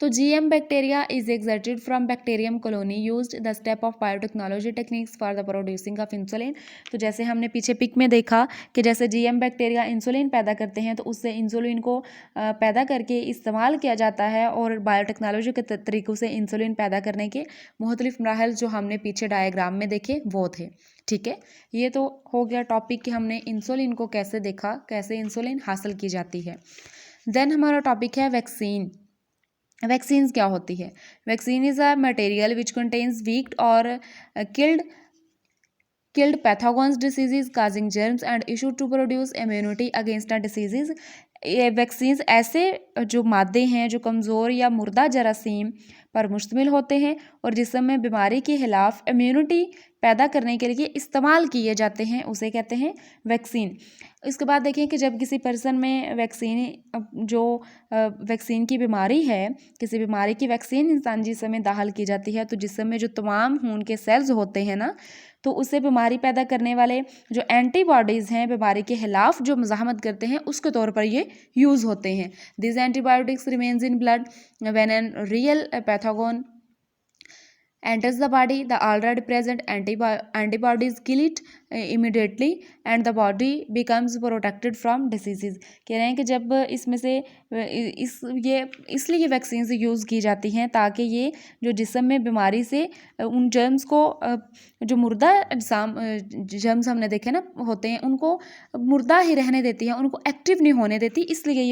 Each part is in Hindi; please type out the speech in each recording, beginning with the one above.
तो GM bacteria is exerted from bacterium colony used the step of biotechnology techniques for the producing of insulin. तो जैसे हमने पीछे पिक में देखा कि जैसे GM बैक्टीरिया इंसुलिन पैदा करते हैं तो उससे इंसुलिन को पैदा करके इस्तेमाल किया जाता है और बायोटेक्नोलॉजी के तरीक़ों से इंसुलिन पैदा करने के मुख्तलिफ मराहल जो हमने पीछे डायग्राम में देखे वो थे। ठीक है, ये तो हो गया टॉपिक कि हमने इंसुलिन को कैसे देखा, कैसे इंसुलिन हासिल की जाती है। देन हमारा टॉपिक है वैक्सीन। वैक्सीन्स क्या होती है? Vaccine is a material which contains weakened और killed pathogens diseases causing germs and issued to produce immunity against a diseases। ये वैक्सीन्स ऐसे जो मादे हैं जो कमज़ोर या मुर्दा जरासीम पर मुश्तमिल होते हैं और जिस्म में बीमारी के खिलाफ इम्यूनिटी पैदा करने के लिए इस्तेमाल किए जाते हैं, उसे कहते हैं वैक्सीन। इसके बाद देखें कि जब किसी पर्सन में वैक्सीन की बीमारी है, किसी बीमारी की वैक्सीन इंसान जिस्म में दाखिल की जाती है तो जिस्म में जो तमाम खून के सेल्स होते हैं ना, तो उससे बीमारी पैदा करने वाले जो एंटीबॉडीज़ हैं बीमारी के खिलाफ जो मज़ाहमत करते हैं उसके तौर पर ये यूज़ होते हैं। This antibiotics remains in blood when an real pathogen enters the body, the already present antibodies kill it immediately and the body becomes protected from diseases। कह रहे हैं कि जब इसमें से इसलिए ये वैक्सीन यूज़ की जाती हैं ताकि ये जो जिस्म में बीमारी से उन जर्म्स को जो मुर्दा जर्म्स हमने देखे ना होते हैं उनको मुर्दा ही रहने देती है, उनको एक्टिव नहीं होने देती, इसलिए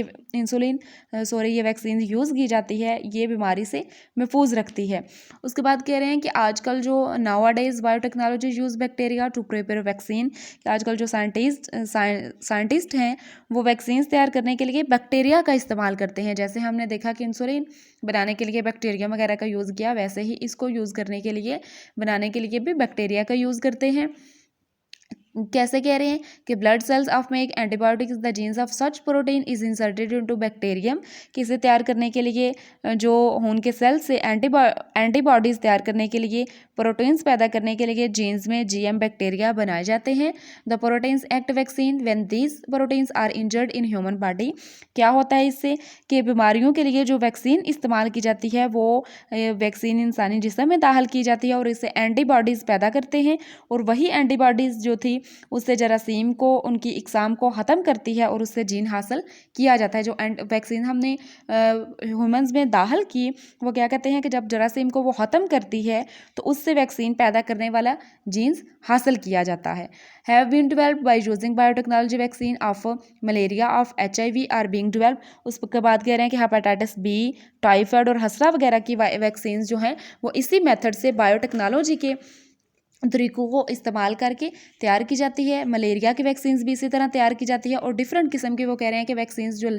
ये वैक्सीन यूज़ की जाती है, ये बीमारी से महफूज रखती है। उसके बाद कह रहे हैं कि आजकल जो nowadays biotechnology use bacteria to prepare vaccine, आजकल जो साइंटिस्ट हैं वो वैक्सीन तैयार करने के लिए बैक्टीरिया का इस्तेमाल करते हैं। जैसे हमने देखा कि इंसुलिन बनाने के लिए बैक्टीरिया वगैरह का यूज़ किया, वैसे ही इसको यूज़ करने के लिए बनाने के लिए भी बैक्टीरिया का यूज़ करते हैं। कैसे कह रहे हैं कि blood cells of make antibiotics the jeans of such protein is inserted into bacterium. कि इसे तैयार करने के लिए जो खून के सेल्स से एंटीबॉडीज़ तैयार करने के लिए प्रोटीन्स पैदा करने के लिए जीन्स में GM बैक्टीरिया बनाए जाते हैं। The proteins act vaccine when these proteins are injured in human body. क्या होता है इससे कि बीमारियों के लिए जो वैक्सीन इस्तेमाल की जाती है वो वैक्सीन इंसानी जिस्म में दाखिल की जाती है और इससे एंटीबॉडीज़ पैदा करते हैं और वही एंटीबॉडीज़ जो थी उससे जरासीम को उनकी इकसाम को ख़त्म करती है और उससे जीन हासिल किया जाता है। जो वैक्सीन हमने ह्यूमंस में दाखिल की वो क्या कहते हैं कि जब जरासीम को वो ख़त्म करती है तो उससे वैक्सीन पैदा करने वाला जीन्स हासिल किया जाता है। Have been developed by using biotechnology vaccine of malaria of HIV are being developed. उसके बाद कह रहे हैं कि हेपेटाइटिस B, टाइफाइड और हसरा वगैरह की वैक्सीन जो हैं वो इसी मेथड से बायोटेक्नोलॉजी के तरीक़ों को इस्तेमाल करके तैयार की जाती है। मलेरिया की वैक्सीन भी इसी तरह तैयार की जाती है और डिफरेंट किस्म की वो कह रहे हैं कि वैक्सीन जो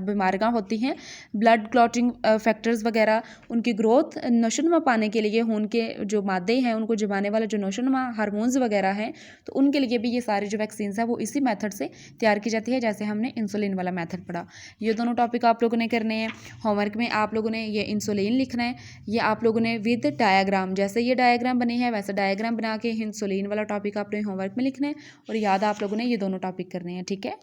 बीमारियाँ होती हैं ब्लड क्लॉटिंग फैक्टर्स वगैरह उनकी ग्रोथ नशोनुमा पाने के लिए खून के जो मादे हैं उनको जमाने वाले जो नशोनुमा हार्मोन्स वगैरह हैं तो उनके लिए भी ये सारी जो वैक्सीन है वो इसी मेथड से तैयार की जाती है जैसे हमने इंसुलिन वाला मेथड पढ़ा। ये दोनों टॉपिक आप लोगों ने करने हैं। होमवर्क में आप लोगों ने ये इंसुलिन लिखना है, ये आप लोगों ने विद डायग्राम, जैसे ये डायग्राम बने हैं वैसे डायग्राम बना के इंसुलिन वाला टॉपिक आपने होमवर्क में लिखना है और याद आप लोगों ने ये दोनों टॉपिक करने हैं। ठीक है।